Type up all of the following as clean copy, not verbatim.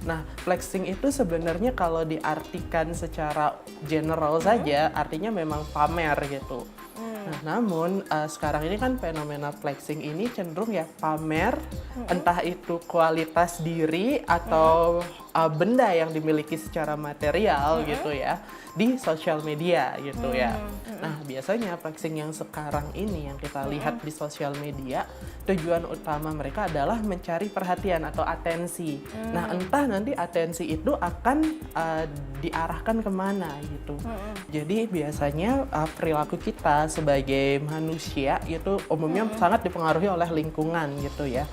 Nah, flexing itu sebenarnya kalau diartikan secara general saja, artinya memang pamer gitu. Nah, namun sekarang ini kan fenomena flexing ini cenderung ya pamer, entah itu kualitas diri atau benda yang dimiliki secara material gitu ya, di sosial media gitu ya. Nah, biasanya flexing yang sekarang ini yang kita lihat di sosial media, tujuan utama mereka adalah mencari perhatian atau atensi. Nah, entah nanti atensi itu akan diarahkan kemana gitu. Jadi biasanya perilaku kita sebagai manusia itu umumnya sangat dipengaruhi oleh lingkungan gitu ya.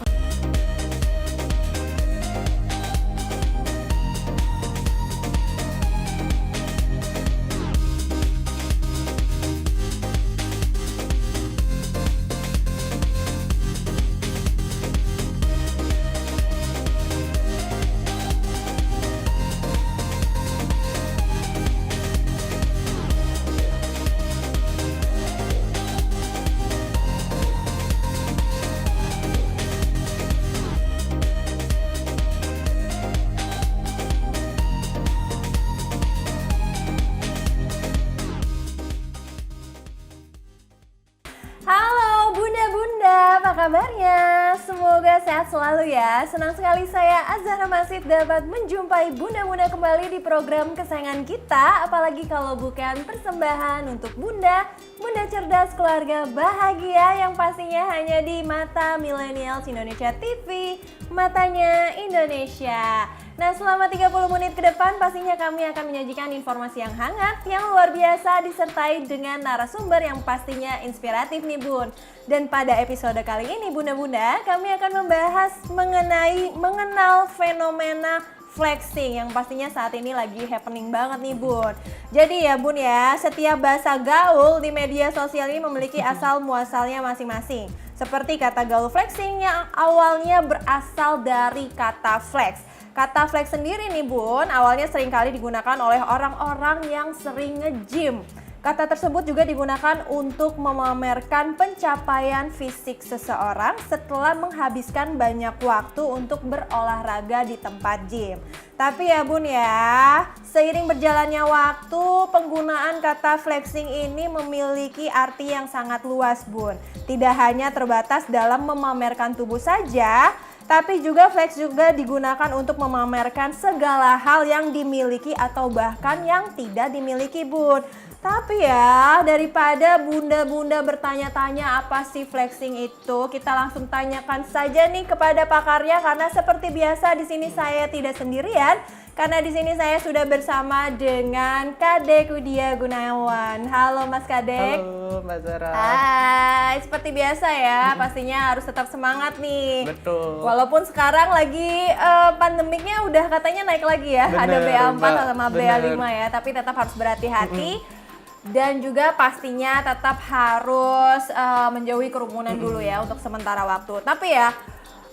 Halo Bunda-Bunda, apa kabarnya? Semoga sehat selalu ya. Senang sekali saya Azhara Masid dapat menjumpai Bunda-Bunda kembali di program kesayangan kita. Apalagi kalau bukan persembahan untuk Bunda, Bunda cerdas keluarga bahagia yang pastinya hanya di Mata Millennials Indonesia TV, Matanya Indonesia. Nah, selama 30 menit ke depan pastinya kami akan menyajikan informasi yang hangat, yang luar biasa disertai dengan narasumber yang pastinya inspiratif nih Bun. Dan pada episode kali ini Bunda-Bunda, kami akan membahas mengenal fenomena flexing yang pastinya saat ini lagi happening banget nih Bun. Jadi ya Bun ya, setiap bahasa gaul di media sosial ini memiliki asal muasalnya masing-masing. Seperti kata gaul flexing yang awalnya berasal dari kata flex. Kata flex sendiri nih Bun, awalnya seringkali digunakan oleh orang-orang yang sering nge-gym. Kata tersebut juga digunakan untuk memamerkan pencapaian fisik seseorang setelah menghabiskan banyak waktu untuk berolahraga di tempat gym. Tapi ya Bun ya, seiring berjalannya waktu, penggunaan kata flexing ini memiliki arti yang sangat luas Bun. Tidak hanya terbatas dalam memamerkan tubuh saja, tapi juga flex juga digunakan untuk memamerkan segala hal yang dimiliki atau bahkan yang tidak dimiliki Bun. Tapi ya, daripada bunda-bunda bertanya-tanya apa sih flexing itu, kita langsung tanyakan saja nih kepada pakarnya karena seperti biasa di sini saya tidak sendirian. Karena di sini saya sudah bersama dengan Kadek Widya Gunawan. Halo Mas Kadek. Halo Mbak Zara. Hai, seperti biasa ya, pastinya harus tetap semangat nih. Betul. Walaupun sekarang lagi pandemiknya udah katanya naik lagi ya, ada BA4 sama BA5 ya, tapi tetap harus berhati-hati. Dan juga pastinya tetap harus menjauhi kerumunan dulu ya untuk sementara waktu. Tapi ya,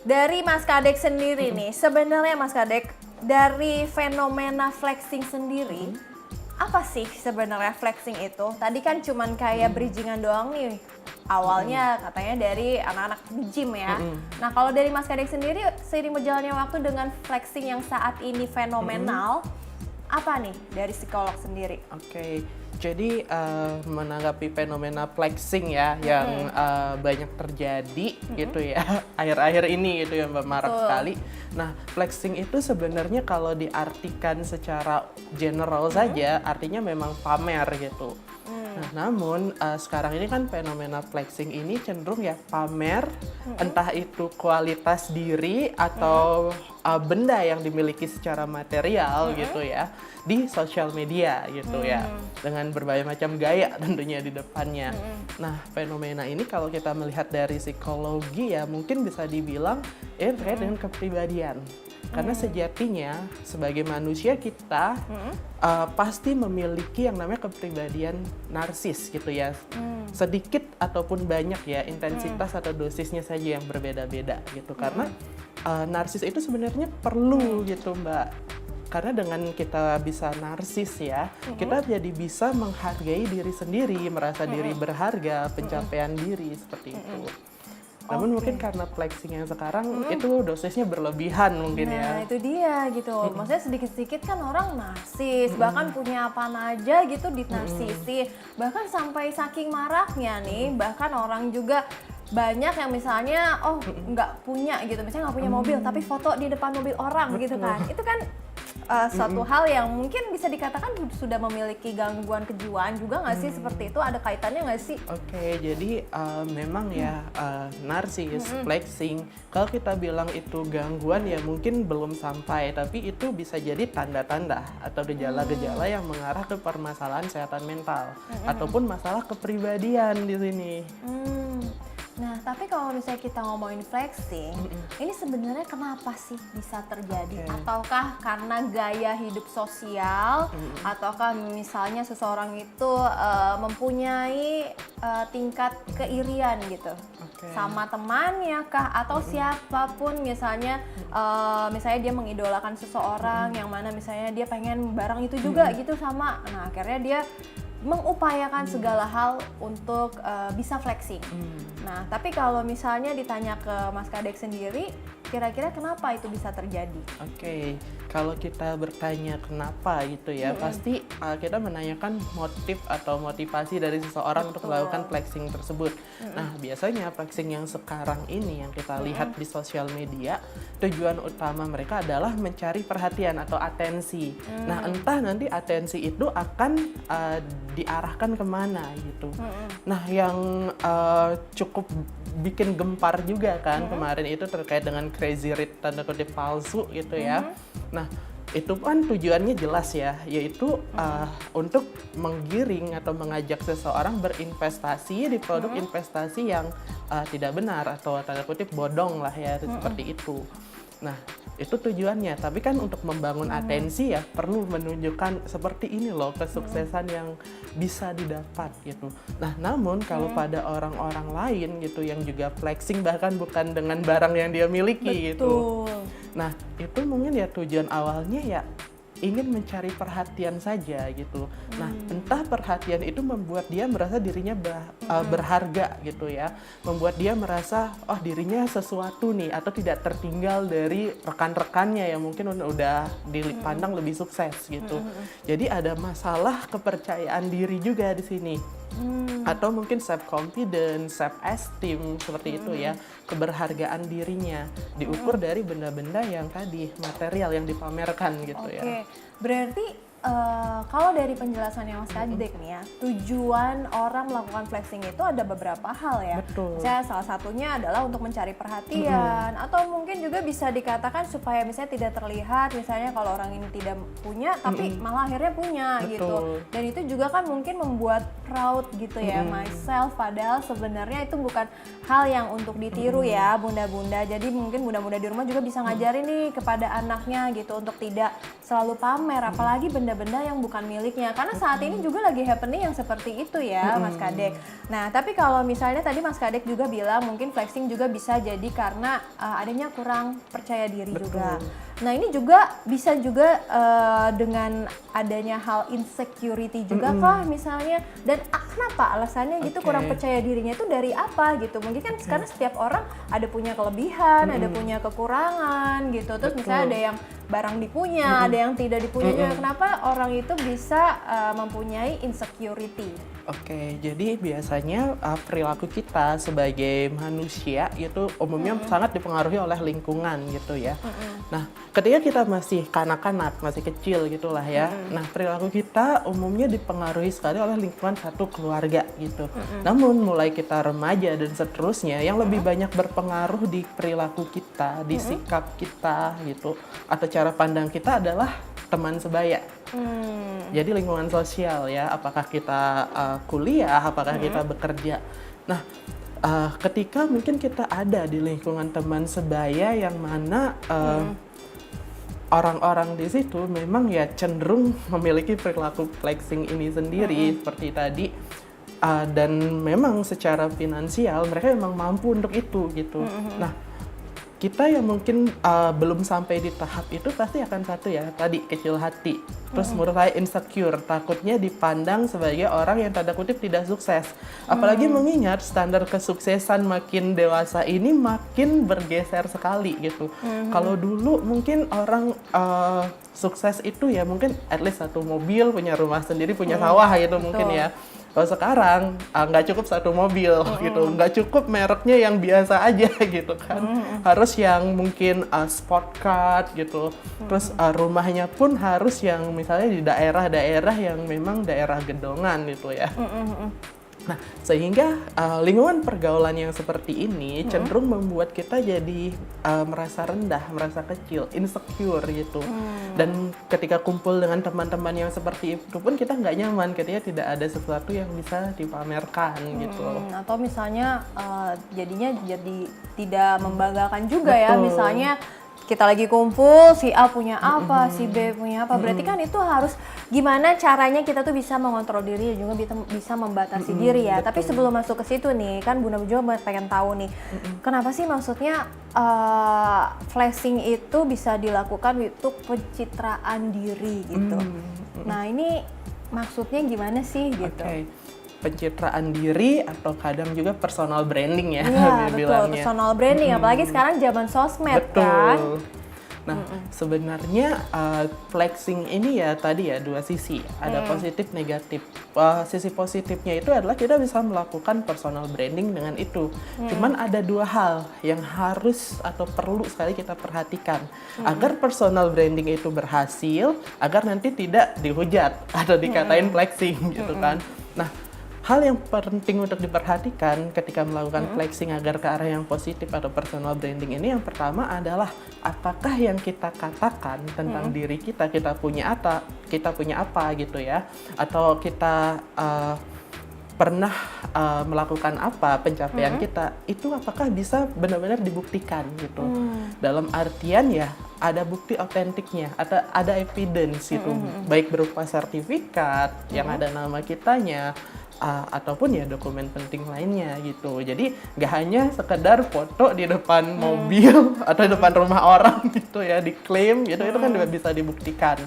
dari Mas Kadek sendiri nih, sebenarnya Mas Kadek, dari fenomena flexing sendiri, apa sih sebenarnya flexing itu? Tadi kan cuman kayak bridgingan doang nih. Awalnya katanya dari anak-anak di gym ya. Nah, kalau dari Mas Kadek sendiri, seiring berjalannya waktu dengan flexing yang saat ini fenomenal, apa nih dari psikolog sendiri? Oke, jadi menanggapi fenomena flexing ya yang banyak terjadi gitu ya akhir-akhir ini gitu ya Mbak, marak sekali. Nah, flexing itu sebenarnya kalau diartikan secara general saja artinya memang pamer gitu. Nah, namun sekarang ini kan fenomena flexing ini cenderung ya pamer, entah itu kualitas diri atau benda yang dimiliki secara material gitu ya, di sosial media gitu ya, dengan berbagai macam gaya tentunya di depannya. Nah, fenomena ini kalau kita melihat dari psikologi ya mungkin bisa dibilang terkait dengan kepribadian. Karena sejatinya sebagai manusia kita pasti memiliki yang namanya kepribadian narsis gitu ya. Sedikit ataupun banyak ya intensitas atau dosisnya saja yang berbeda-beda gitu. Karena narsis itu sebenarnya perlu gitu Mbak. Karena dengan kita bisa narsis ya, kita jadi bisa menghargai diri sendiri, merasa diri berharga, pencapaian diri seperti itu. Namun mungkin karena flexing yang sekarang itu dosisnya berlebihan mungkin Nah, ya. itu dia gitu. Maksudnya sedikit-sedikit kan orang narsis, bahkan punya apa aja gitu dinarsisin. Bahkan sampai saking maraknya nih, bahkan orang juga banyak yang misalnya nggak punya gitu, misalnya nggak punya mobil tapi foto di depan mobil orang gitu kan. Itu kan suatu hal yang mungkin bisa dikatakan sudah memiliki gangguan kejiwaan juga nggak sih, seperti itu, ada kaitannya nggak sih? Oke, jadi memang ya narsis, flexing, kalau kita bilang itu gangguan ya mungkin belum sampai, tapi itu bisa jadi tanda-tanda atau gejala-gejala yang mengarah ke permasalahan kesehatan mental ataupun masalah kepribadian di sini. Nah, tapi kalau misalnya kita ngomongin flexing, ini sebenarnya kenapa sih bisa terjadi? Ataukah karena gaya hidup sosial, ataukah misalnya seseorang itu mempunyai tingkat keirian gitu sama temannya kah, atau siapapun misalnya, misalnya dia mengidolakan seseorang yang mana misalnya dia pengen barang itu juga gitu sama, nah akhirnya dia mengupayakan segala hal untuk bisa flexing. Nah, tapi kalau misalnya ditanya ke Mas Kadek sendiri, kira-kira kenapa itu bisa terjadi? Oke, kalau kita bertanya kenapa gitu ya, pasti kita menanyakan motif atau motivasi dari seseorang untuk melakukan flexing tersebut. Nah, biasanya flexing yang sekarang ini yang kita lihat di sosial media, tujuan utama mereka adalah mencari perhatian atau atensi. Nah, entah nanti atensi itu akan diarahkan kemana gitu. Nah, yang cukup bikin gempar juga kan kemarin itu terkait dengan crazy rich tanda kutip palsu gitu ya. Nah, itu kan tujuannya jelas ya, yaitu untuk menggiring atau mengajak seseorang berinvestasi di produk investasi yang tidak benar atau tanda kutip bodong lah ya, seperti itu. Nah, itu tujuannya, tapi kan untuk membangun atensi ya perlu menunjukkan seperti ini loh kesuksesan yang bisa didapat gitu. Nah, namun kalau pada orang-orang lain gitu yang juga flexing bahkan bukan dengan barang yang dia miliki gitu. Nah, itu mungkin ya tujuan awalnya ya ingin mencari perhatian saja gitu. Nah, entah perhatian itu membuat dia merasa dirinya berharga gitu ya, membuat dia merasa oh dirinya sesuatu nih atau tidak tertinggal dari rekan-rekannya yang mungkin udah dipandang lebih sukses gitu. Jadi ada masalah kepercayaan diri juga di sini. Atau mungkin self confidence, self esteem seperti itu ya, keberhargaan dirinya diukur dari benda-benda yang tadi material yang dipamerkan gitu ya. Berarti kalau dari penjelasannya Mas Kadek nih ya, tujuan orang melakukan flexing itu ada beberapa hal ya. Betul. Misalnya salah satunya adalah untuk mencari perhatian, atau mungkin juga bisa dikatakan supaya misalnya tidak terlihat misalnya kalau orang ini tidak punya tapi malah akhirnya punya gitu. Dan itu juga kan mungkin membuat proud gitu ya, myself, padahal sebenarnya itu bukan hal yang untuk ditiru ya bunda-bunda. Jadi mungkin bunda-bunda di rumah juga bisa ngajarin nih kepada anaknya gitu untuk tidak selalu pamer, apalagi benda-benda yang bukan miliknya, karena saat ini juga lagi happening yang seperti itu ya Mas Kadek. Nah, tapi kalau misalnya tadi Mas Kadek juga bilang mungkin flexing juga bisa jadi karena adanya kurang percaya diri juga. Nah, ini juga bisa juga dengan adanya hal insecurity juga kah misalnya, dan kenapa alasannya gitu kurang percaya dirinya itu dari apa gitu? Mungkin kan sekarang setiap orang ada punya kelebihan, ada punya kekurangan gitu. Terus misalnya ada yang barang dipunya, ada yang tidak dipunya juga. Kenapa orang itu bisa mempunyai insecurity? Oke, jadi biasanya perilaku kita sebagai manusia itu umumnya sangat dipengaruhi oleh lingkungan gitu ya. Nah, ketika kita masih kanak-kanak, masih kecil gitulah ya. Nah, perilaku kita umumnya dipengaruhi sekali oleh lingkungan satu keluarga gitu. Namun mulai kita remaja dan seterusnya, yang lebih banyak berpengaruh di perilaku kita, di sikap kita gitu, atau cara pandang kita adalah teman sebaya. Jadi lingkungan sosial ya, apakah kita kuliah, apakah kita bekerja. Nah, ketika mungkin kita ada di lingkungan teman sebaya yang mana orang-orang di situ memang ya cenderung memiliki perilaku flexing ini sendiri seperti tadi, dan memang secara finansial mereka memang mampu untuk itu gitu. Nah, kita yang mungkin belum sampai di tahap itu pasti akan satu ya, tadi kecil hati. Terus menurut saya insecure, takutnya dipandang sebagai orang yang tanda kutip tidak sukses. Apalagi mengingat standar kesuksesan makin dewasa ini makin bergeser sekali gitu. Kalau dulu mungkin orang sukses itu ya mungkin at least satu mobil, punya rumah sendiri, punya sawah gitu mungkin ya. Kalau sekarang nggak cukup satu mobil gitu, nggak cukup mereknya yang biasa aja gitu kan, harus yang mungkin sport car gitu, terus rumahnya pun harus yang misalnya di daerah-daerah yang memang daerah gedongan gitu ya. Nah, sehingga lingkungan pergaulan yang seperti ini cenderung membuat kita jadi merasa rendah, merasa kecil, insecure gitu. Dan ketika kumpul dengan teman-teman yang seperti itu pun kita nggak nyaman ketika tidak ada sesuatu yang bisa dipamerkan gitu. Atau misalnya jadinya jadi tidak membanggakan juga ya, misalnya kita lagi kumpul, si A punya apa, si B punya apa, berarti kan itu harus gimana caranya kita tuh bisa mengontrol diri dan juga bisa membatasi diri ya. Betul. Tapi sebelum masuk ke situ nih, kan Bunda juga pengen tahu nih, kenapa sih maksudnya flexing itu bisa dilakukan untuk pencitraan diri gitu. Nah ini maksudnya gimana sih gitu? Pencitraan diri atau kadang juga personal branding ya, Iya betul, bilangnya. personal branding, apalagi sekarang zaman sosmed kan. Nah, sebenarnya flexing ini ya tadi ya dua sisi, ada positif negatif. Sisi positifnya itu adalah kita bisa melakukan personal branding dengan itu. Cuman ada dua hal yang harus atau perlu sekali kita perhatikan agar personal branding itu berhasil, agar nanti tidak dihujat atau dikatain flexing gitu kan. Nah, hal yang penting untuk diperhatikan ketika melakukan flexing agar ke arah yang positif atau personal branding ini, yang pertama adalah apakah yang kita katakan tentang diri kita, kita punya apa gitu ya, atau kita pernah melakukan apa, pencapaian kita itu apakah bisa benar-benar dibuktikan gitu. Dalam artian ya ada bukti otentiknya, atau ada evidence gitu, baik berupa sertifikat yang ada nama kitanya, ataupun ya dokumen penting lainnya gitu. Jadi nggak hanya sekedar foto di depan mobil atau depan rumah orang gitu ya diklaim gitu, itu kan juga bisa dibuktikan.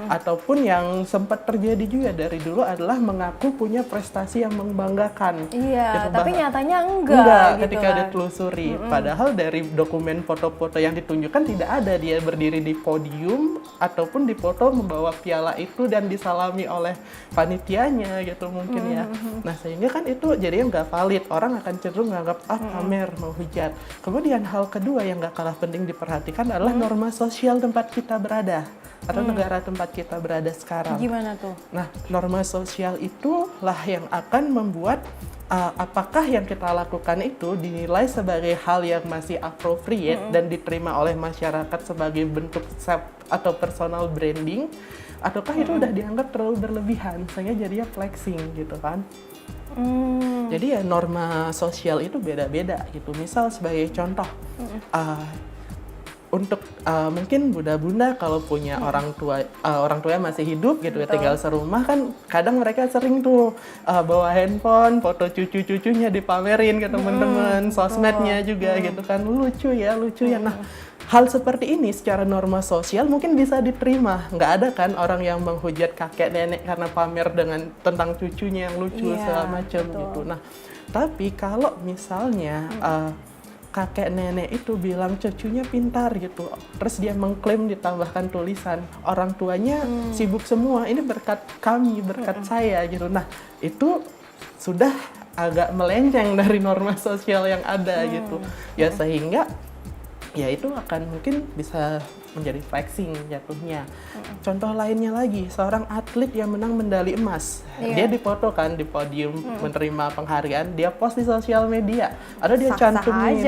Ataupun yang sempat terjadi juga dari dulu adalah mengaku punya prestasi yang membanggakan. Iya, gitu, tapi nyatanya enggak gitu ketika kan. ditelusuri. Padahal dari dokumen foto-foto yang ditunjukkan tidak ada dia berdiri di podium ataupun di foto membawa piala itu dan disalami oleh panitianya gitu mungkin ya. Nah, sehingga kan itu jadinya nggak valid. Orang akan cenderung menganggap pamer, mau hujat. Kemudian hal kedua yang nggak kalah penting diperhatikan adalah norma sosial tempat kita berada atau negara tempat kita berada sekarang. Gimana tuh? Nah, norma sosial itulah yang akan membuat apakah yang kita lakukan itu dinilai sebagai hal yang masih appropriate dan diterima oleh masyarakat sebagai bentuk self atau personal branding, ataukah itu udah dianggap terlalu berlebihan sehingga jadinya flexing gitu kan. Jadi ya norma sosial itu beda-beda gitu. Misal sebagai contoh, untuk mungkin bunda-bunda kalau punya orang tua yang masih hidup gitu ya, tinggal serumah kan kadang mereka sering tuh bawa handphone, foto cucu-cucunya dipamerin ke teman-teman, sosmednya juga gitu kan, lucu ya. Nah, hal seperti ini secara norma sosial mungkin bisa diterima. Nggak ada kan orang yang menghujat kakek nenek karena pamer dengan tentang cucunya yang lucu segala macam gitu. Nah, tapi kalau misalnya kakek nenek itu bilang cucunya pintar gitu, terus dia mengklaim ditambahkan tulisan orang tuanya sibuk semua, ini berkat kami, berkat saya gitu. Nah, itu sudah agak melenceng dari norma sosial yang ada gitu. Ya sehingga ya itu akan mungkin bisa menjadi flexing jatuhnya. Contoh lainnya lagi, seorang atlet yang menang medali emas, dia difoto kan di podium menerima penghargaan, dia post di sosial media, ada dia cantumin,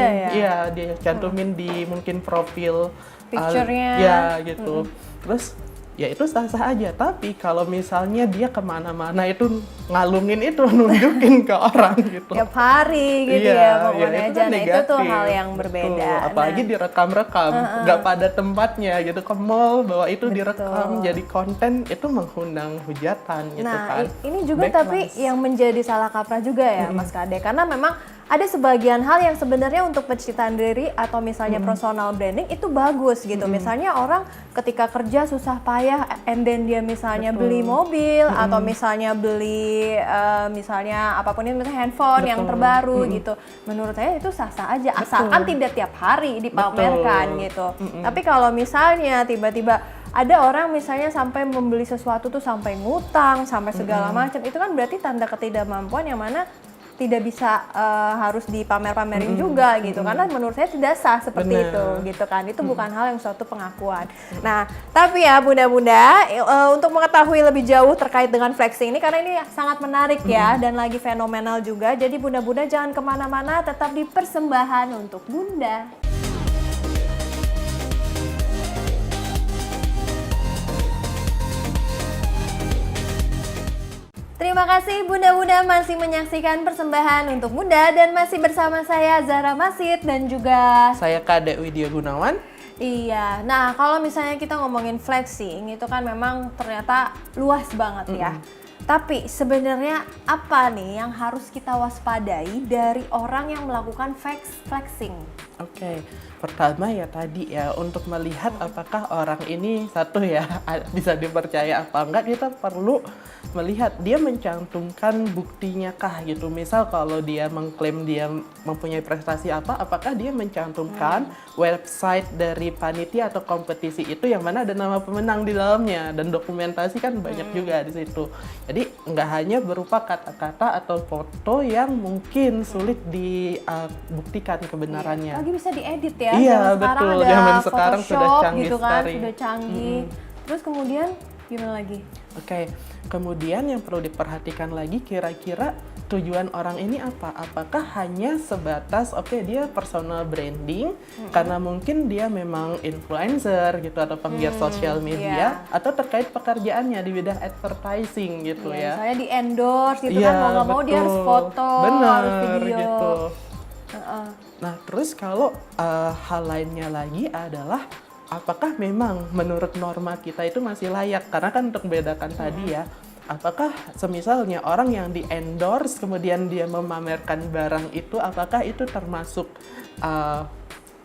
dia cantumin di mungkin profil picture-nya, ya gitu. Terus ya itu sah-sah aja, tapi kalau misalnya dia kemana-mana itu ngalungin itu, nunjukin ke orang gitu tiap hari gitu pokoknya aja. Nah, itu tuh hal yang berbeda. Betul. Apalagi direkam-rekam, nggak pada tempatnya gitu, ke mall bahwa itu direkam jadi konten, itu mengundang hujatan gitu kan. Nah, ini juga tapi yang menjadi salah kaprah juga ya Mas Kade, karena memang ada sebagian hal yang sebenarnya untuk pencitraan diri atau misalnya personal branding itu bagus gitu. Misalnya orang ketika kerja susah payah and then dia misalnya beli mobil atau misalnya beli misalnya apapun itu, misalnya handphone yang terbaru gitu. Menurut saya itu sah-sah aja asalkan tidak tiap hari dipamerkan gitu. Tapi kalau misalnya tiba-tiba ada orang misalnya sampai membeli sesuatu tuh sampai ngutang, sampai segala macam, itu kan berarti tanda ketidakmampuan yang mana tidak bisa harus dipamer-pamerin juga gitu, karena menurut saya tidak sah seperti itu gitu kan, itu bukan hal yang suatu pengakuan. Nah tapi ya bunda-bunda, untuk mengetahui lebih jauh terkait dengan flexing ini, karena ini sangat menarik ya dan lagi fenomenal juga, jadi bunda-bunda jangan kemana-mana, tetap di Persembahan untuk Bunda. Terima kasih bunda-bunda masih menyaksikan Persembahan untuk Bunda dan masih bersama saya Zahra Masid dan juga Saya Kadek Widya Gunawan. Iya, nah kalau misalnya kita ngomongin flexing itu kan memang ternyata luas banget ya. Tapi sebenarnya apa nih yang harus kita waspadai dari orang yang melakukan flexing? Oke, pertama ya tadi ya, untuk melihat apakah orang ini satu ya bisa dipercaya apa enggak, kita perlu melihat dia mencantumkan buktinya kah gitu. Misal kalau dia mengklaim dia mempunyai prestasi apa, apakah dia mencantumkan website dari panitia atau kompetisi itu yang mana ada nama pemenang di dalamnya, dan dokumentasi kan banyak juga di situ. Jadi nggak hanya berupa kata-kata atau foto yang mungkin sulit dibuktikan kebenarannya. Lagi bisa diedit ya. Iya, zaman betul. sekarang ada Zaman sekarang Photoshop sudah canggih gitu kan, sekali. sudah canggih. Terus kemudian gimana lagi? Oke, kemudian yang perlu diperhatikan lagi, kira-kira tujuan orang ini apa? Apakah hanya sebatas dia personal branding karena mungkin dia memang influencer gitu atau penggiat sosial media, atau terkait pekerjaannya di bidang advertising gitu ya. Saya di endorse gitu kan, mau nggak mau dia harus foto, harus video gitu. Nah, terus kalau hal lainnya lagi adalah apakah memang menurut norma kita itu masih layak? Karena kan untuk membedakan tadi ya, apakah semisalnya orang yang di-endorse kemudian dia memamerkan barang itu, apakah itu termasuk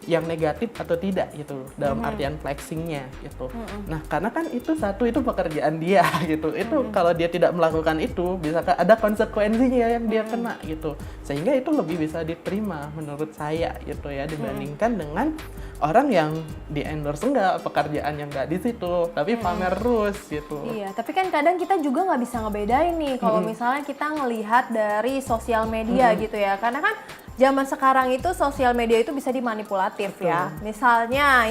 yang negatif atau tidak gitu dalam artian flexingnya gitu. Nah, karena kan itu pekerjaan dia gitu. Itu kalau dia tidak melakukan itu bisa ada konsekuensinya yang dia kena gitu. Sehingga itu lebih bisa diterima menurut saya gitu ya, dibandingkan dengan orang yang di-endorse enggak, pekerjaan yang enggak di situ, tapi pamer terus gitu. Iya, tapi kan kadang kita juga nggak bisa ngebedain nih kalau misalnya kita ngelihat dari sosial media gitu ya, karena kan zaman sekarang itu sosial media itu bisa dimanipulatif ya. Misalnya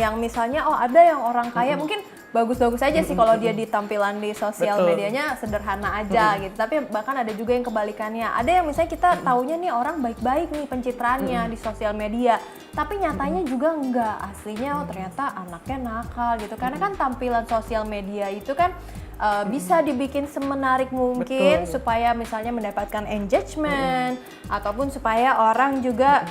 ada yang orang kaya mungkin bagus-bagus aja sih kalau dia di tampilan di sosial medianya sederhana aja gitu. Tapi bahkan ada juga yang kebalikannya. Ada yang misalnya kita taunya nih orang baik-baik nih pencitraannya di sosial media, tapi nyatanya juga enggak. Aslinya ternyata anaknya nakal gitu. Karena kan tampilan sosial media itu kan bisa dibikin semenarik mungkin supaya misalnya mendapatkan engagement ataupun supaya orang juga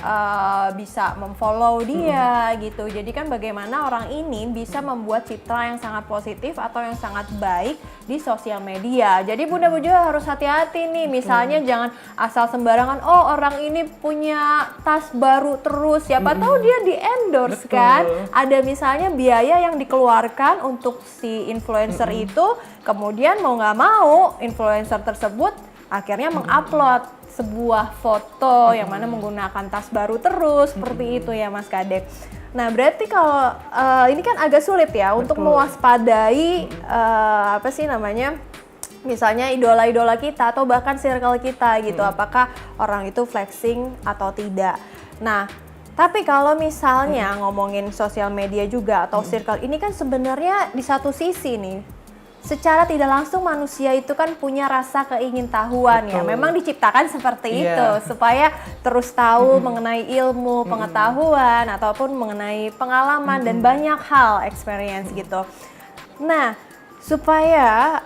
bisa memfollow dia gitu. Jadi kan bagaimana orang ini bisa membuat citra yang sangat positif atau yang sangat baik di sosial media. Jadi bunda-bunda harus hati-hati nih, misalnya jangan asal sembarangan, oh orang ini punya tas baru terus, siapa tahu dia di-endorse kan. Ada misalnya biaya yang dikeluarkan untuk si influencer itu, kemudian mau nggak mau influencer tersebut akhirnya mengupload sebuah foto yang mana menggunakan tas baru terus, seperti itu ya Mas Kadek. Nah berarti kalau ini kan agak sulit ya untuk mewaspadai misalnya idola-idola kita atau bahkan circle kita gitu, apakah orang itu flexing atau tidak. Nah tapi kalau misalnya ngomongin sosial media juga atau circle ini kan sebenarnya di satu sisi nih, secara tidak langsung manusia itu kan punya rasa keingintahuan ya. Memang diciptakan seperti itu supaya terus tahu mengenai ilmu, pengetahuan ataupun mengenai pengalaman dan banyak hal experience gitu. Nah, supaya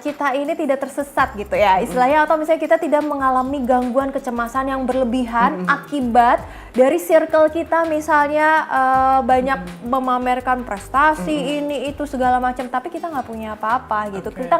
kita ini tidak tersesat gitu ya istilahnya, atau misalnya kita tidak mengalami gangguan kecemasan yang berlebihan akibat dari circle kita misalnya banyak memamerkan prestasi ini itu segala macam, tapi kita nggak punya apa-apa gitu. Kita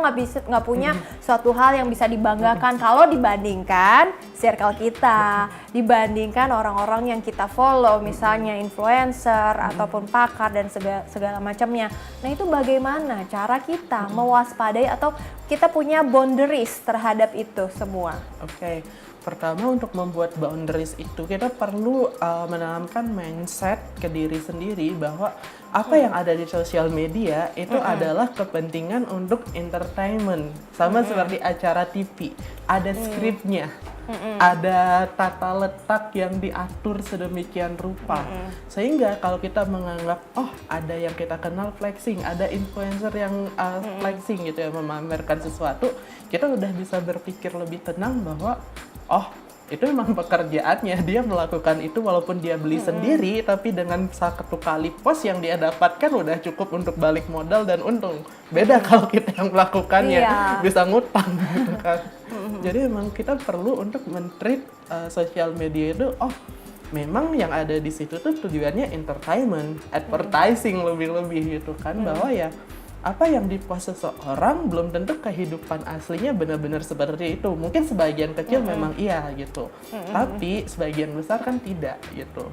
nggak punya suatu hal yang bisa dibanggakan kalau dibandingkan circle kita, dibandingkan orang-orang yang kita follow, misalnya influencer ataupun pakar dan segala macamnya. Nah itu bagaimana cara kita mewaspadai atau kita punya boundaries terhadap itu semua? Oke. Pertama, untuk membuat boundaries itu kita perlu menanamkan mindset ke diri sendiri bahwa apa yang ada di sosial media itu adalah kepentingan untuk entertainment, sama seperti acara TV, ada skripnya, ada tata letak yang diatur sedemikian rupa, sehingga kalau kita menganggap oh ada yang kita kenal flexing, ada influencer yang flexing gitu ya, memamerkan sesuatu, kita udah bisa berpikir lebih tenang bahwa oh, itu memang pekerjaannya, dia melakukan itu walaupun dia beli sendiri, tapi dengan satu kali post yang dia dapatkan udah cukup untuk balik modal dan untung. Beda kalau kita yang melakukannya, bisa ngutang gitu kan. Jadi memang kita perlu untuk men-treat sosial media itu, oh memang yang ada di situ tuh tujuannya entertainment, advertising lebih-lebih gitu kan, bahwa ya apa yang dipost seseorang belum tentu kehidupan aslinya benar-benar seperti itu. Mungkin sebagian kecil memang iya gitu, tapi sebagian besar kan tidak gitu.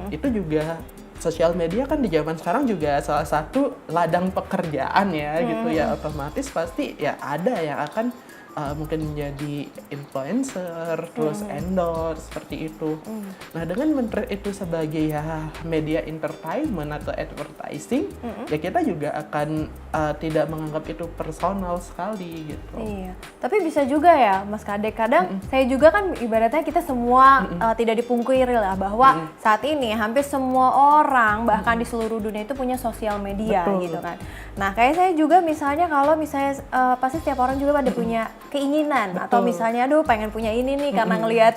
Itu juga sosial media kan di zaman sekarang juga salah satu ladang pekerjaan ya gitu ya, otomatis pasti ya ada yang akan mungkin menjadi influencer, terus endorse, seperti itu. Nah, dengan men-treat itu sebagai ya media entertainment atau advertising, ya kita juga akan tidak menganggap itu personal sekali gitu. Iya, tapi bisa juga ya Mas Kadek, kadang saya juga kan ibaratnya kita semua tidak dipungkiri lah bahwa saat ini hampir semua orang bahkan di seluruh dunia itu punya sosial media. Betul. Gitu kan. Nah, kayak saya juga misalnya kalau misalnya pasti setiap orang juga pada punya keinginan. Betul. Atau misalnya aduh pengen punya ini nih karena ngelihat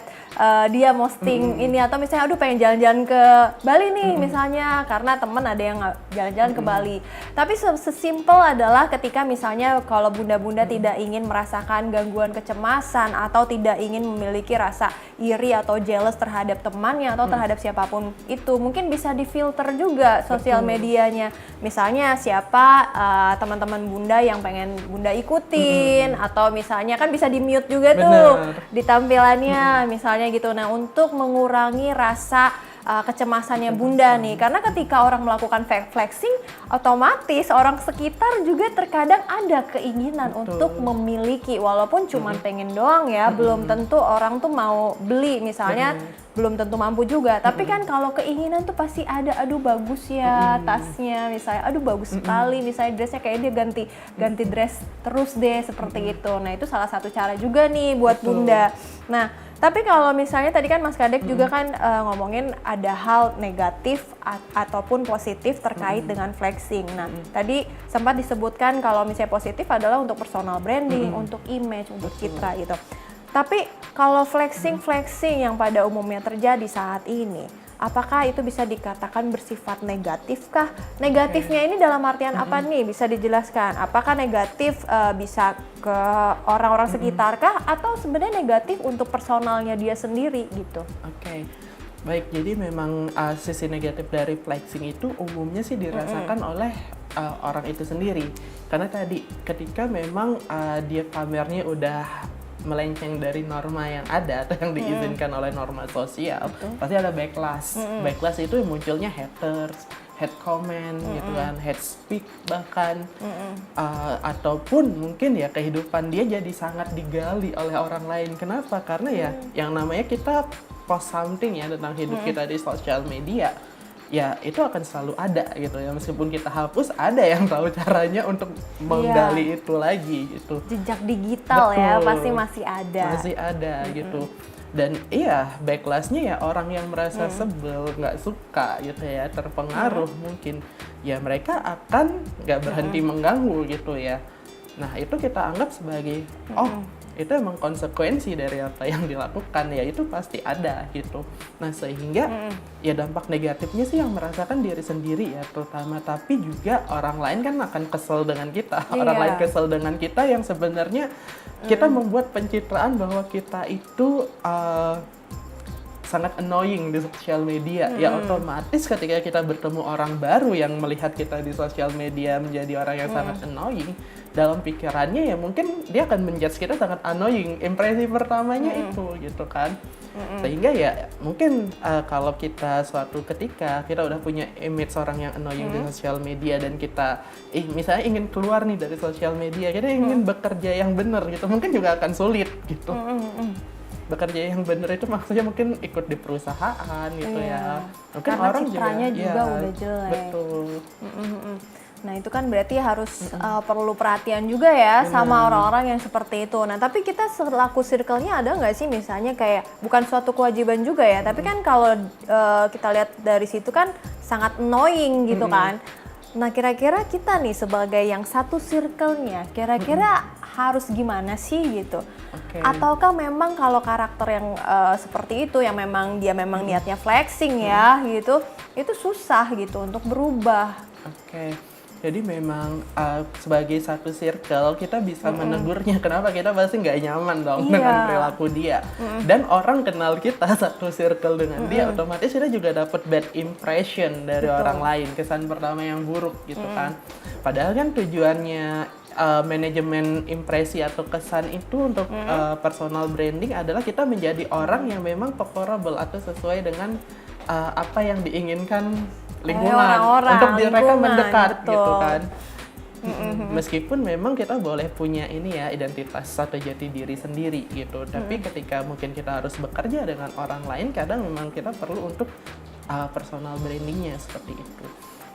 dia posting ini, atau misalnya aduh pengen jalan-jalan ke Bali nih misalnya karena temen ada yang jalan-jalan ke Bali. Tapi sesimpel adalah ketika misalnya kalau bunda-bunda tidak ingin merasakan gangguan kecemasan atau tidak ingin memiliki rasa iri atau jealous terhadap temannya atau terhadap siapapun itu, mungkin bisa difilter juga sosial medianya. Misalnya siapa teman-teman bunda yang pengen bunda ikutin, atau misalnya kan bisa di mute juga tuh di tampilannya misalnya gitu. Nah, untuk mengurangi rasa kecemasannya bunda nih, karena ketika orang melakukan flexing, otomatis orang sekitar juga terkadang ada keinginan untuk memiliki, walaupun cuman pengen doang ya, belum tentu orang tuh mau beli misalnya, belum tentu mampu juga. Tapi kan kalau keinginan tuh pasti ada, aduh bagus ya tasnya misalnya, aduh bagus sekali misalnya dressnya, kayak dia ganti dress terus deh seperti itu. Nah, itu salah satu cara juga nih buat bunda. Nah, tapi kalau misalnya tadi kan Mas Kadek juga kan ngomongin ada hal negatif ataupun positif terkait dengan flexing. Nah, tadi sempat disebutkan kalau misalnya positif adalah untuk personal branding, untuk image, untuk citra gitu. Tapi kalau flexing yang pada umumnya terjadi saat ini, apakah itu bisa dikatakan bersifat negatif kah? Negatifnya ini dalam artian apa nih? Bisa dijelaskan? Apakah negatif bisa ke orang-orang sekitar kah? Atau sebenarnya negatif untuk personalnya dia sendiri gitu? Oke. Baik, jadi memang sisi negatif dari flexing itu umumnya sih dirasakan oleh orang itu sendiri. Karena tadi ketika memang dia pamernya udah melenceng dari norma yang ada atau yang diizinkan oleh norma sosial, pasti ada backlash. Backlash itu munculnya haters, hate comment gitu kan, hate speak bahkan, ataupun mungkin ya kehidupan dia jadi sangat digali oleh orang lain. Kenapa? Karena ya yang namanya kita post something ya tentang hidup kita di sosial media, ya itu akan selalu ada gitu ya, meskipun kita hapus ada yang tahu caranya untuk menggali itu lagi gitu. Jejak digital. Betul. Ya pasti masih ada gitu. Dan iya, backlash-nya ya orang yang merasa sebel, nggak suka gitu ya, terpengaruh mungkin, ya mereka akan nggak berhenti mengganggu gitu ya. Nah, itu kita anggap sebagai itu emang konsekuensi dari apa yang dilakukan, ya itu pasti ada gitu. Nah, sehingga ya dampak negatifnya sih yang merasakan diri sendiri ya terutama, tapi juga orang lain kan akan kesel dengan kita. Orang lain kesel dengan kita yang sebenarnya kita membuat pencitraan bahwa kita itu sangat annoying di sosial media, ya otomatis ketika kita bertemu orang baru yang melihat kita di sosial media menjadi orang yang sangat annoying, dalam pikirannya ya mungkin dia akan menjudge kita sangat annoying, impresi pertamanya itu gitu kan. Sehingga ya mungkin kalau kita suatu ketika kita udah punya image orang yang annoying di sosial media dan kita misalnya ingin keluar nih dari sosial media, kita ingin bekerja yang benar gitu, mungkin juga akan sulit gitu. Bekerja yang benar itu maksudnya mungkin ikut di perusahaan gitu ya. Mungkin Karena orang citranya juga ya, udah jelek. Betul. Nah itu kan berarti harus perlu perhatian juga ya sama orang-orang yang seperti itu. Nah tapi kita selaku circle-nya ada nggak sih misalnya kayak bukan suatu kewajiban juga ya, tapi kan kalau kita lihat dari situ kan sangat annoying gitu kan. Nah kira-kira kita nih sebagai yang satu circle-nya, kira-kira harus gimana sih gitu? Ataukah memang kalau karakter yang seperti itu yang memang dia memang niatnya flexing ya gitu, itu susah gitu untuk berubah? Jadi memang sebagai satu circle kita bisa menegurnya. Kenapa? Kita pasti nggak nyaman dong dengan perilaku dia. Dan orang kenal kita satu circle dengan dia, otomatis kita juga dapat bad impression dari orang lain, kesan pertama yang buruk gitu kan. Padahal kan tujuannya manajemen impresi atau kesan itu untuk personal branding adalah kita menjadi orang yang memang favorable atau sesuai dengan apa yang diinginkan lingkungan untuk mereka mendekat gitu kan. Meskipun memang kita boleh punya ini ya identitas atau jati diri sendiri gitu, tapi ketika mungkin kita harus bekerja dengan orang lain, kadang memang kita perlu untuk personal brandingnya seperti itu.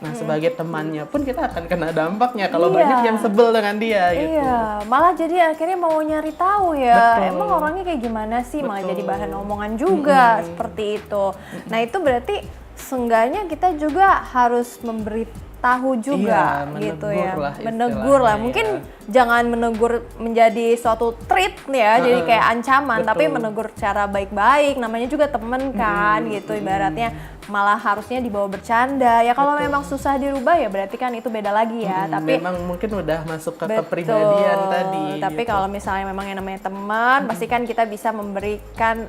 Nah sebagai temannya pun kita akan kena dampaknya kalau banyak yang sebel dengan dia gitu. Iya, malah jadi akhirnya mau nyari tahu ya, emang orangnya kayak gimana sih, malah jadi bahan omongan juga seperti itu. Nah itu berarti seenggaknya kita juga harus memberitahu juga gitu ya, menegur lah. Mungkin jangan menegur menjadi suatu treat ya, jadi kayak ancaman, tapi menegur secara baik-baik. Namanya juga temen kan gitu, ibaratnya malah harusnya dibawa bercanda. Ya kalau memang susah dirubah ya berarti kan itu beda lagi ya. Tapi memang mungkin udah masuk ke kepribadian tadi. Tapi gitu. Kalau misalnya memang yang namanya teman, pasti kan kita bisa memberikan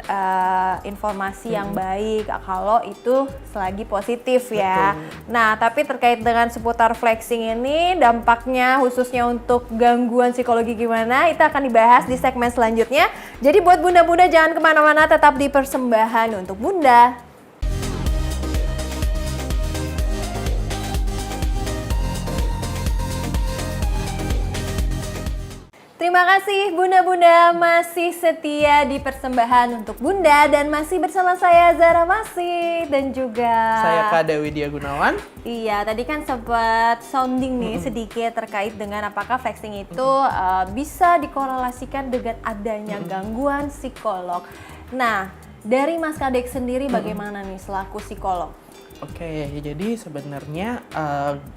informasi yang baik kalau itu selagi positif ya. Nah, tapi terkait dengan seputar flexing ini, dampaknya khususnya untuk gangguan psikologi gimana, itu akan dibahas di segmen selanjutnya. Jadi buat bunda-bunda jangan kemana-mana, tetap di Persembahan untuk Bunda. Terima kasih bunda-bunda masih setia di Persembahan untuk Bunda dan masih bersama saya Zara Masih dan juga saya Kak Dewi Dia Gunawan. Iya, tadi kan sempat sounding nih sedikit terkait dengan apakah flexing itu bisa dikorelasikan dengan adanya gangguan psikolog. Nah, dari Mas Kadek sendiri bagaimana nih selaku psikolog? Oke, jadi sebenarnya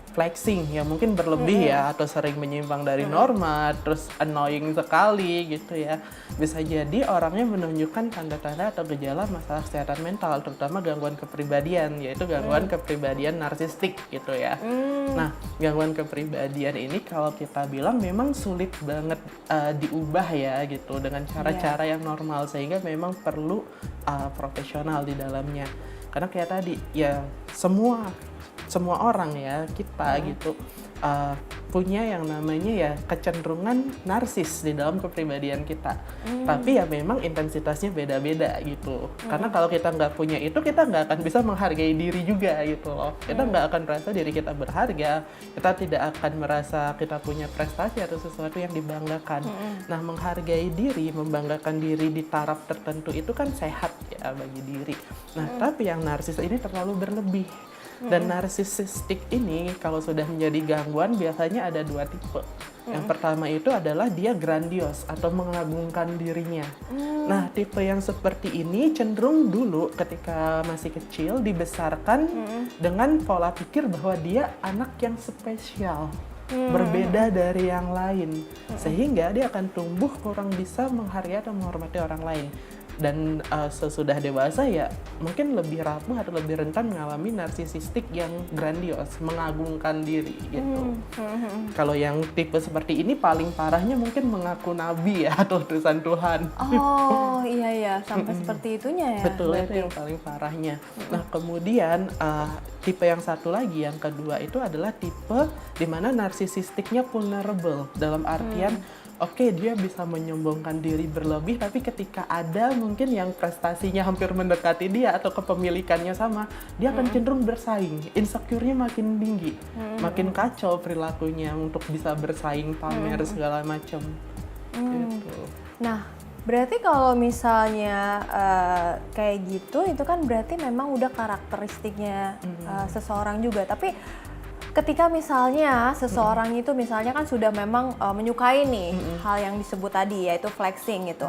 flexing ya mungkin berlebih ya atau sering menyimpang dari norma, terus annoying sekali gitu ya. Bisa jadi orangnya menunjukkan tanda-tanda atau gejala masalah kesehatan mental, terutama gangguan kepribadian, yaitu gangguan kepribadian narsistik gitu ya. Nah, gangguan kepribadian ini kalau kita bilang memang sulit banget diubah ya gitu dengan cara-cara yang normal, sehingga memang perlu profesional di dalamnya. Karena kayak tadi ya semua orang ya kita gitu punya yang namanya ya kecenderungan narsis di dalam kepribadian kita. Tapi ya memang intensitasnya beda-beda gitu. Karena kalau kita nggak punya itu, kita nggak akan bisa menghargai diri juga gitu loh. Kita nggak akan merasa diri kita berharga. Kita tidak akan merasa kita punya prestasi atau sesuatu yang dibanggakan. Nah, menghargai diri, membanggakan diri di taraf tertentu itu kan sehat ya bagi diri. Nah, tapi yang narsis ini terlalu berlebih. Dan narsisistik ini kalau sudah menjadi gangguan biasanya ada dua tipe. Yang pertama itu adalah dia grandios atau mengagungkan dirinya. Nah, tipe yang seperti ini cenderung dulu ketika masih kecil dibesarkan dengan pola pikir bahwa dia anak yang spesial, berbeda dari yang lain. Sehingga dia akan tumbuh kurang bisa menghargai atau menghormati orang lain. Dan sesudah dewasa ya mungkin lebih rapuh atau lebih rentan mengalami narsisistik yang grandios, mengagungkan diri gitu. Kalau yang tipe seperti ini paling parahnya mungkin mengaku nabi ya atau utusan Tuhan. Oh iya sampai seperti itunya ya. Betul, berarti. itu yang paling parahnya. Nah kemudian tipe yang satu lagi, yang kedua itu adalah tipe di mana narsisistiknya vulnerable, dalam artian oke, dia bisa menyombongkan diri berlebih, tapi ketika ada mungkin yang prestasinya hampir mendekati dia atau kepemilikannya sama, dia akan cenderung bersaing, insecure-nya makin tinggi, makin kacau perilakunya untuk bisa bersaing, pamer segala macam. Gitu. Nah, berarti kalau misalnya kayak gitu, itu kan berarti memang udah karakteristiknya seseorang juga. Tapi ketika misalnya seseorang itu misalnya kan sudah memang menyukai nih hal yang disebut tadi, yaitu flexing gitu.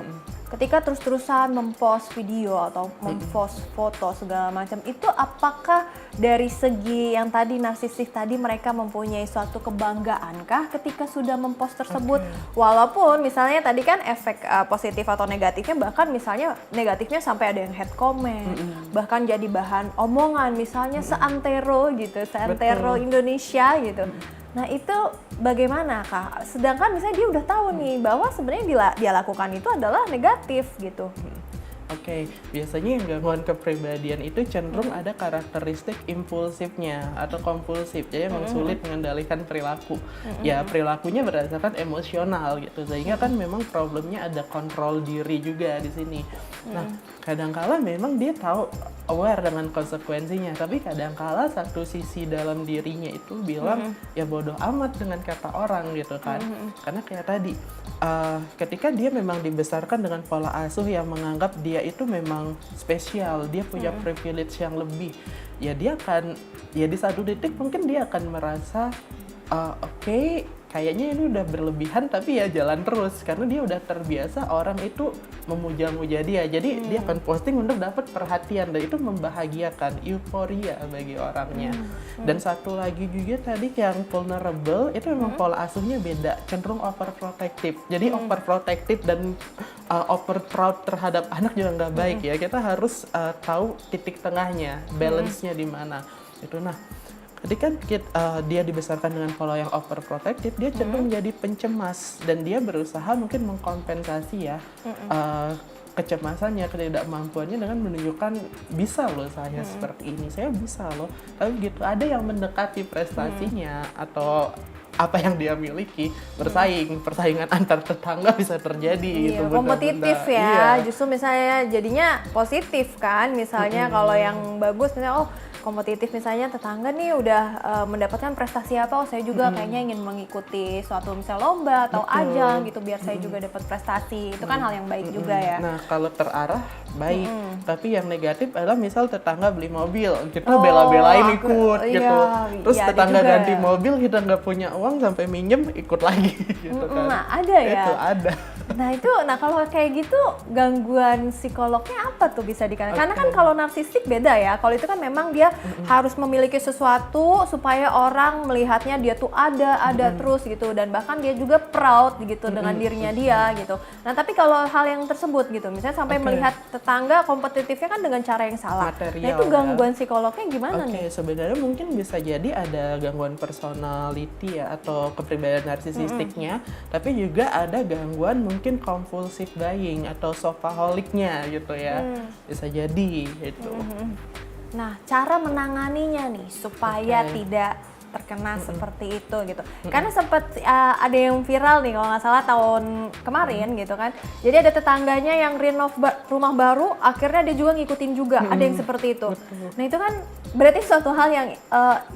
Ketika terus-terusan mempost video atau mempost foto segala macam, itu apakah dari segi yang tadi narsistik tadi mereka mempunyai suatu kebanggaan kah ketika sudah mempost tersebut? Walaupun misalnya tadi kan efek positif atau negatifnya, bahkan misalnya negatifnya sampai ada yang hate comment, bahkan jadi bahan omongan misalnya seantero gitu, seantero Indonesia gitu. Nah itu bagaimana Kak? Sedangkan misalnya dia udah tahu nih bahwa sebenarnya dia lakukan itu adalah negatif gitu. Oke, biasanya yang gangguan kepribadian itu cenderung ada karakteristik impulsifnya atau kompulsif, jadi emang sulit mengendalikan perilaku. Ya perilakunya berdasarkan emosional gitu, sehingga kan memang problemnya ada kontrol diri juga di sini. Nah, kadangkala memang dia tahu aware dengan konsekuensinya, tapi kadangkala satu sisi dalam dirinya itu bilang ya bodoh amat dengan kata orang gitu kan. Karena kayak tadi, ketika dia memang dibesarkan dengan pola asuh yang menganggap dia itu memang spesial, dia punya privilege yang lebih, ya dia akan, ya di satu titik mungkin dia akan merasa oke, kayaknya ini udah berlebihan, tapi ya jalan terus karena dia udah terbiasa orang itu memuja-muja dia, jadi dia akan posting untuk dapat perhatian, dan itu membahagiakan, euforia bagi orangnya. Dan satu lagi juga tadi yang vulnerable itu memang pola asuhnya beda, cenderung overprotective. Jadi overprotective dan over proud terhadap anak juga nggak baik ya. Kita harus tahu titik tengahnya, balance-nya di mana. Itu nah. Ketika dia dibesarkan dengan pola yang overprotective, dia cenderung menjadi pencemas, dan dia berusaha mungkin mengkompensasi ya kecemasannya, ketidakmampuannya dengan menunjukkan bisa loh saya seperti ini, saya bisa loh. Tapi gitu ada yang mendekati prestasinya atau apa yang dia miliki, persaingan antar tetangga bisa terjadi gitu. Kompetitif ya, justru misalnya jadinya positif kan, misalnya kalau yang bagus misalnya kompetitif, misalnya tetangga nih udah mendapatkan prestasi apa, saya juga kayaknya ingin mengikuti suatu misalnya lomba atau ajang gitu biar saya juga dapat prestasi, itu kan hal yang baik juga ya. Nah kalau terarah baik, tapi yang negatif adalah misal tetangga beli mobil, kita bela-belain ikut gitu, terus tetangga ganti mobil, kita nggak punya uang sampai minjem ikut lagi gitu kan. Nah ada ya. Itu ada. Nah kalau kayak gitu gangguan psikolognya apa tuh bisa karena kan kalau narsistik beda ya, kalau itu kan memang dia harus memiliki sesuatu supaya orang melihatnya dia tuh ada terus gitu, dan bahkan dia juga proud gitu dengan dirinya dia gitu. Nah tapi kalau hal yang tersebut gitu, misalnya sampai melihat tetangga kompetitifnya kan dengan cara yang salah, material, nah itu gangguan psikolognya gimana nih? Sebenarnya mungkin bisa jadi ada gangguan personality ya atau kepribadian narsisistiknya, tapi juga ada gangguan mungkin compulsive buying atau shopaholic-nya gitu ya, bisa jadi itu. Nah, cara menanganinya nih supaya tidak terkena seperti itu gitu. Karena sempat ada yang viral nih kalau nggak salah tahun kemarin gitu kan. Jadi ada tetangganya yang renov rumah baru, akhirnya dia juga ngikutin juga. Ada yang seperti itu. Nah itu kan berarti suatu hal yang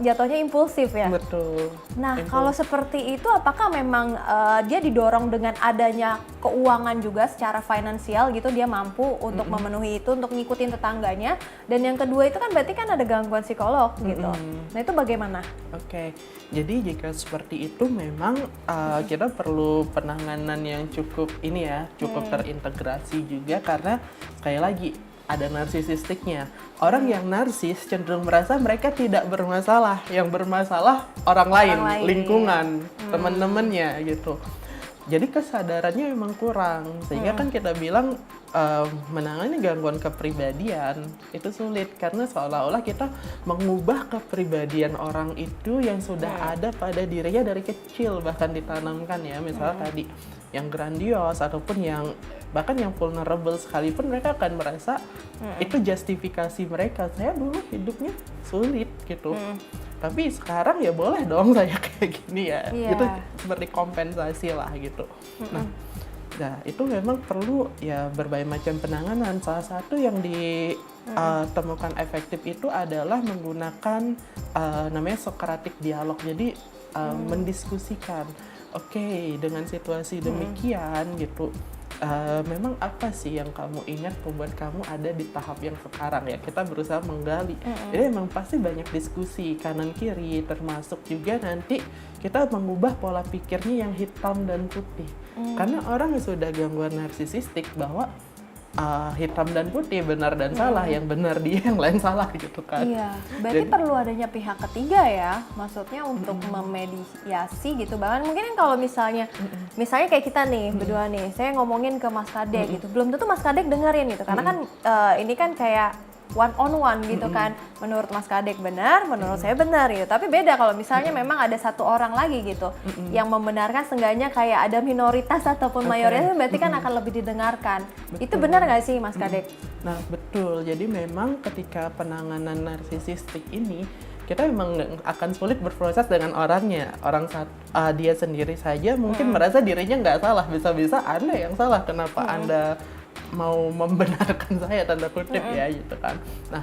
jatuhnya impulsif ya. Betul. Nah kalau seperti itu, apakah memang dia didorong dengan adanya keuangan juga secara finansial gitu, dia mampu untuk memenuhi itu, untuk ngikutin tetangganya. Dan yang kedua itu kan berarti kan ada gangguan psikolog gitu. Nah itu bagaimana? Oke, jadi jika seperti itu memang kita perlu penanganan yang cukup ini ya, cukup terintegrasi juga, karena sekali lagi ada narsisistiknya. Orang yang narsis cenderung merasa mereka tidak bermasalah, yang bermasalah orang lain. Lingkungan, teman-temannya gitu. Jadi kesadarannya memang kurang, sehingga kan kita bilang menangani gangguan kepribadian itu sulit karena seolah-olah kita mengubah kepribadian orang itu yang sudah ada pada dirinya dari kecil, bahkan ditanamkan ya, misalnya tadi yang grandios ataupun yang bahkan yang vulnerable sekalipun mereka akan merasa itu justifikasi mereka, saya dulu hidupnya sulit gitu. Tapi sekarang ya boleh dong saya kayak gini ya. Itu seperti kompensasi lah gitu. Nah, itu memang perlu ya berbagai macam penanganan. Salah satu yang ditemukan efektif itu adalah menggunakan namanya Socratic dialog. Jadi mendiskusikan, oke, dengan situasi demikian gitu. Memang apa sih yang kamu ingat membuat kamu ada di tahap yang sekarang ya? Kita berusaha menggali. Jadi memang pasti banyak diskusi kanan kiri, termasuk juga nanti kita mengubah pola pikirnya yang hitam dan putih. Karena orang yang sudah gangguan narsisistik bahwa hitam dan putih, benar dan salah, yang benar dia, yang lain salah gitu kan. Iya, berarti perlu adanya pihak ketiga ya, maksudnya untuk memediasi gitu. Bahkan mungkin kalau misalnya kayak kita nih berdua nih, saya ngomongin ke Mas Kadek gitu, belum tentu Mas Kadek dengerin gitu, karena kan ini kan kayak one on one gitu kan. Menurut Mas Kadek benar, menurut saya benar gitu. Tapi beda kalau misalnya memang ada satu orang lagi gitu yang membenarkan, seenggaknya kayak ada minoritas ataupun mayoritas, berarti kan akan lebih didengarkan. Itu benar nggak sih Mas Kadek? Nah betul, jadi memang ketika penanganan narsisistik ini kita memang akan sulit berproses dengan orangnya. Dia sendiri saja mungkin merasa dirinya nggak salah, bisa-bisa Anda yang salah, kenapa Anda mau membenarkan saya, tanda kutip ya gitu kan. Nah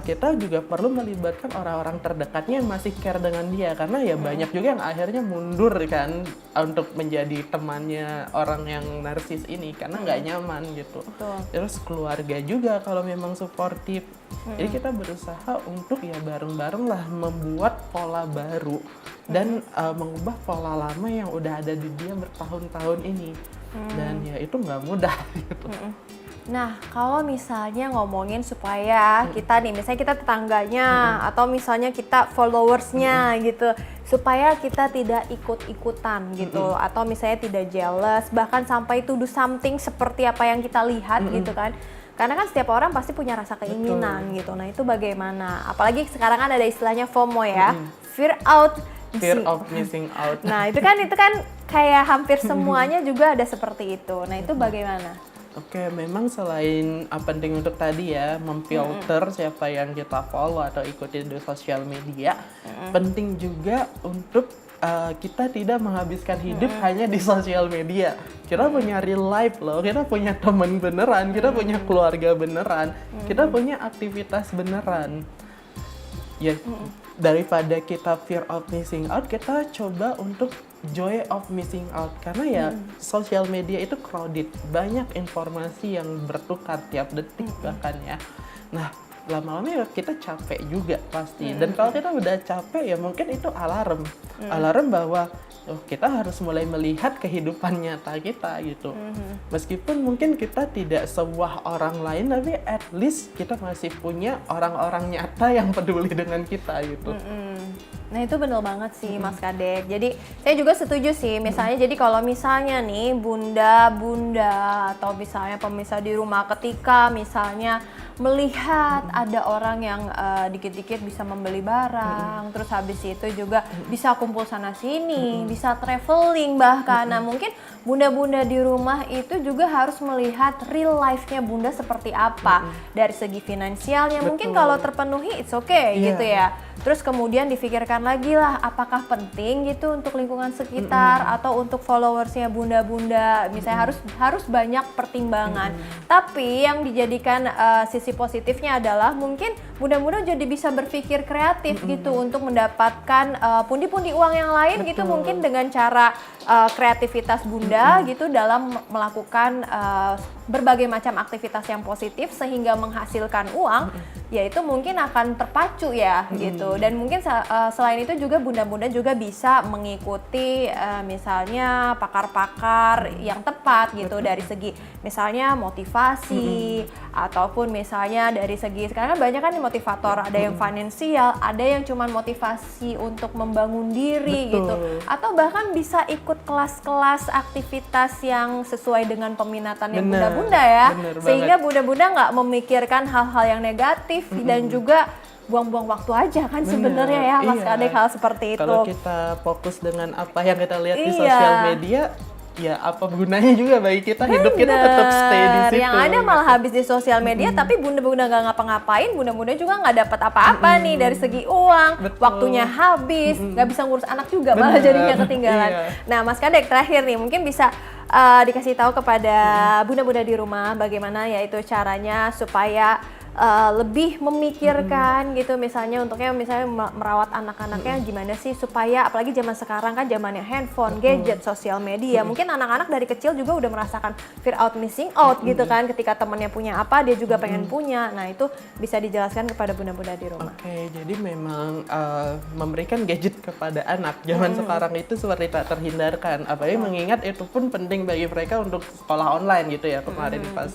kita juga perlu melibatkan orang-orang terdekatnya yang masih care dengan dia, karena ya banyak juga yang akhirnya mundur kan untuk menjadi temannya orang yang narsis ini karena nggak nyaman gitu. Terus keluarga juga kalau memang suportif. Jadi kita berusaha untuk ya bareng-bareng lah membuat pola baru dan mengubah pola lama yang udah ada di dia bertahun-tahun ini. Dan ya itu nggak mudah gitu. Nah, kalau misalnya ngomongin supaya kita nih, misalnya kita tetangganya atau misalnya kita followersnya gitu, supaya kita tidak ikut-ikutan gitu, atau misalnya tidak jealous, bahkan sampai to do something seperti apa yang kita lihat gitu kan. Karena kan setiap orang pasti punya rasa keinginan gitu. Nah, itu bagaimana? Apalagi sekarang kan ada istilahnya FOMO ya, fear of missing out. Nah, itu kan kayak hampir semuanya juga ada seperti itu. Nah, itu bagaimana? Oke, memang selain penting untuk tadi ya memfilter siapa yang kita follow atau ikutin di sosial media, penting juga untuk kita tidak menghabiskan hidup hanya di sosial media. Kita punya real life loh, kita punya teman beneran, kita punya keluarga beneran, kita punya aktivitas beneran. Ya, daripada kita fear of missing out, kita coba untuk joy of missing out, karena ya sosial media itu crowded, banyak informasi yang bertukar tiap detik bahkan ya. Nah lama-lama ya kita capek juga pasti, dan kalau kita udah capek ya mungkin itu alarm bahwa kita harus mulai melihat kehidupan nyata kita gitu. Meskipun mungkin kita tidak sewah orang lain, tapi at least kita masih punya orang-orang nyata yang peduli dengan kita gitu. Nah itu bener banget sih Mas Kadek. Jadi saya juga setuju sih, misalnya jadi kalau misalnya nih bunda-bunda atau misalnya pemirsa di rumah, ketika misalnya melihat ada orang yang dikit-dikit bisa membeli barang, terus habis itu juga bisa kumpul sana sini, bisa traveling bahkan. Nah mungkin bunda-bunda di rumah itu juga harus melihat real life-nya bunda seperti apa. Dari segi finansialnya mungkin kalau terpenuhi it's okay gitu ya. Terus kemudian difikirkan lagi lah, apakah penting gitu untuk lingkungan sekitar atau untuk followersnya bunda-bunda, misalnya harus banyak pertimbangan. Tapi yang dijadikan sisi positifnya adalah mungkin bunda-bunda jadi bisa berpikir kreatif gitu untuk mendapatkan pundi-pundi uang yang lain gitu, mungkin dengan cara kreativitas bunda gitu dalam melakukan berbagai macam aktivitas yang positif sehingga menghasilkan uang, yaitu mungkin akan terpacu ya gitu. Dan mungkin selain itu juga bunda-bunda juga bisa mengikuti misalnya pakar-pakar yang tepat tepat gitu dari segi misalnya motivasi ataupun misalnya dari segi sekarang banyak kan motivator, ada yang finansial, ada yang cuman motivasi untuk membangun diri gitu, atau bahkan bisa ikut kelas-kelas aktivitas yang sesuai dengan peminatannya bunda-bunda ya, sehingga bunda-bunda nggak memikirkan hal-hal yang negatif dan juga buang-buang waktu aja kan sebenarnya ya Mas Kadek, hal seperti itu. Kalau kita fokus dengan apa yang kita lihat di sosial media, ya apa gunanya juga bagi kita, hidup kita tetap stay di situ. Yang ada malah habis di sosial media tapi bunda-bunda nggak ngapa-ngapain, bunda-bunda juga nggak dapat apa-apa nih dari segi uang, waktunya habis, nggak bisa ngurus anak juga, malah jadinya ketinggalan. Nah Mas Kadek, terakhir nih mungkin bisa dikasih tahu kepada bunda-bunda di rumah bagaimana yaitu caranya supaya lebih memikirkan gitu, misalnya merawat anak-anaknya gimana sih supaya, apalagi zaman sekarang kan zamannya handphone, gadget, sosial media, mungkin anak-anak dari kecil juga udah merasakan fear out missing out gitu kan, ketika temennya punya apa dia juga pengen punya. Nah itu bisa dijelaskan kepada bunda-bunda di rumah. Oke, jadi memang memberikan gadget kepada anak zaman sekarang itu seperti tak terhindarkan, apalagi mengingat itu pun penting bagi mereka untuk sekolah online gitu ya kemarin pas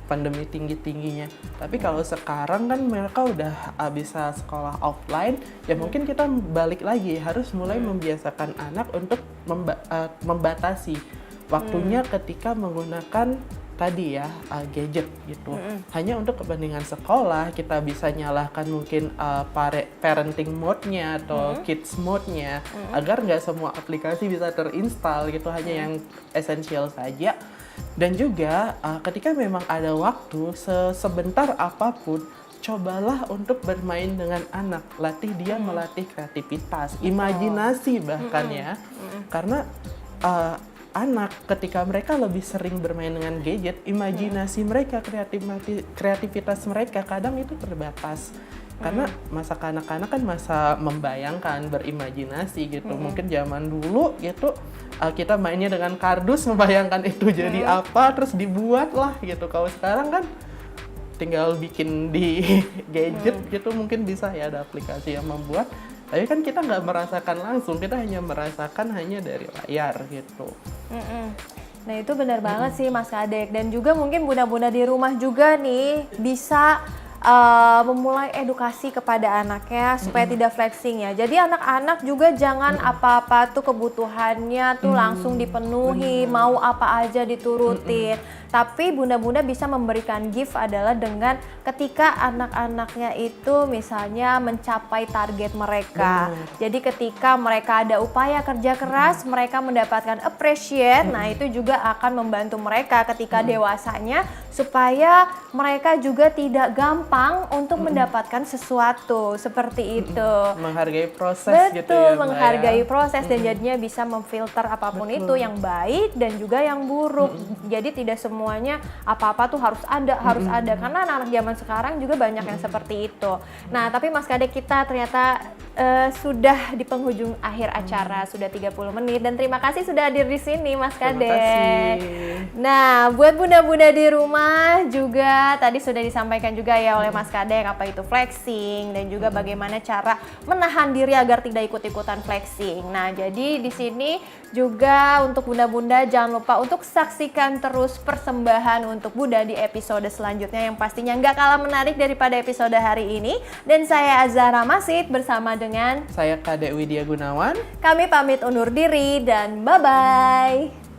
pandemi tinggi-tingginya. Tapi kalau sekarang kan mereka udah bisa sekolah offline, ya mungkin kita balik lagi harus mulai membiasakan anak untuk membatasi waktunya ketika menggunakan tadi ya gadget gitu. Hanya untuk kepentingan sekolah, kita bisa nyalakan mungkin parenting mode-nya atau kids mode-nya agar nggak semua aplikasi bisa terinstall gitu, hanya yang esensial saja. Dan juga ketika memang ada waktu sebentar apapun, cobalah untuk bermain dengan anak, latih dia melatih kreativitas, imajinasi bahkan ya. Karena anak ketika mereka lebih sering bermain dengan gadget, imajinasi mereka, kreativitas mereka kadang itu terbatas. Karena masa kanak-kanak kan masa membayangkan, berimajinasi gitu. Mungkin zaman dulu gitu kita mainnya dengan kardus, membayangkan itu jadi apa, terus dibuat lah gitu. Kalau sekarang kan tinggal bikin di gadget gitu, mungkin bisa ya ada aplikasi yang membuat. Tapi kan kita nggak merasakan langsung, kita hanya merasakan hanya dari layar gitu. Nah itu benar banget sih Mas Kadek, dan juga mungkin bunda-bunda di rumah juga nih bisa memulai edukasi kepada anaknya supaya tidak flexing ya. Jadi anak-anak juga jangan apa-apa tuh kebutuhannya tuh langsung dipenuhi, mau apa aja diturutin. Tapi bunda-bunda bisa memberikan gift adalah dengan ketika anak-anaknya itu misalnya mencapai target mereka. Jadi ketika mereka ada upaya kerja keras, mereka mendapatkan appreciate, nah itu juga akan membantu mereka ketika dewasanya supaya mereka juga tidak gampang untuk mendapatkan sesuatu seperti itu. Menghargai proses gitu ya. Betul, menghargai proses dan jadinya bisa memfilter apapun itu yang baik dan juga yang buruk. Jadi tidak semuanya apa-apa tuh harus ada karena anak-anak zaman sekarang juga banyak yang seperti itu. Nah, tapi Mas Kadek, kita ternyata sudah di penghujung akhir acara, sudah 30 menit, dan terima kasih sudah hadir di sini Mas Kadek. Terima kasih. Nah, buat bunda-bunda di rumah juga tadi sudah disampaikan juga ya oleh Mas Kadek apa itu flexing dan juga bagaimana cara menahan diri agar tidak ikut-ikutan flexing. Nah, jadi di sini juga untuk bunda-bunda jangan lupa untuk saksikan terus persembahan untuk Bunda di episode selanjutnya yang pastinya nggak kalah menarik daripada episode hari ini. Dan saya Azahra Masid bersama dengan saya Kadek Widya Gunawan. Kami pamit undur diri dan bye-bye.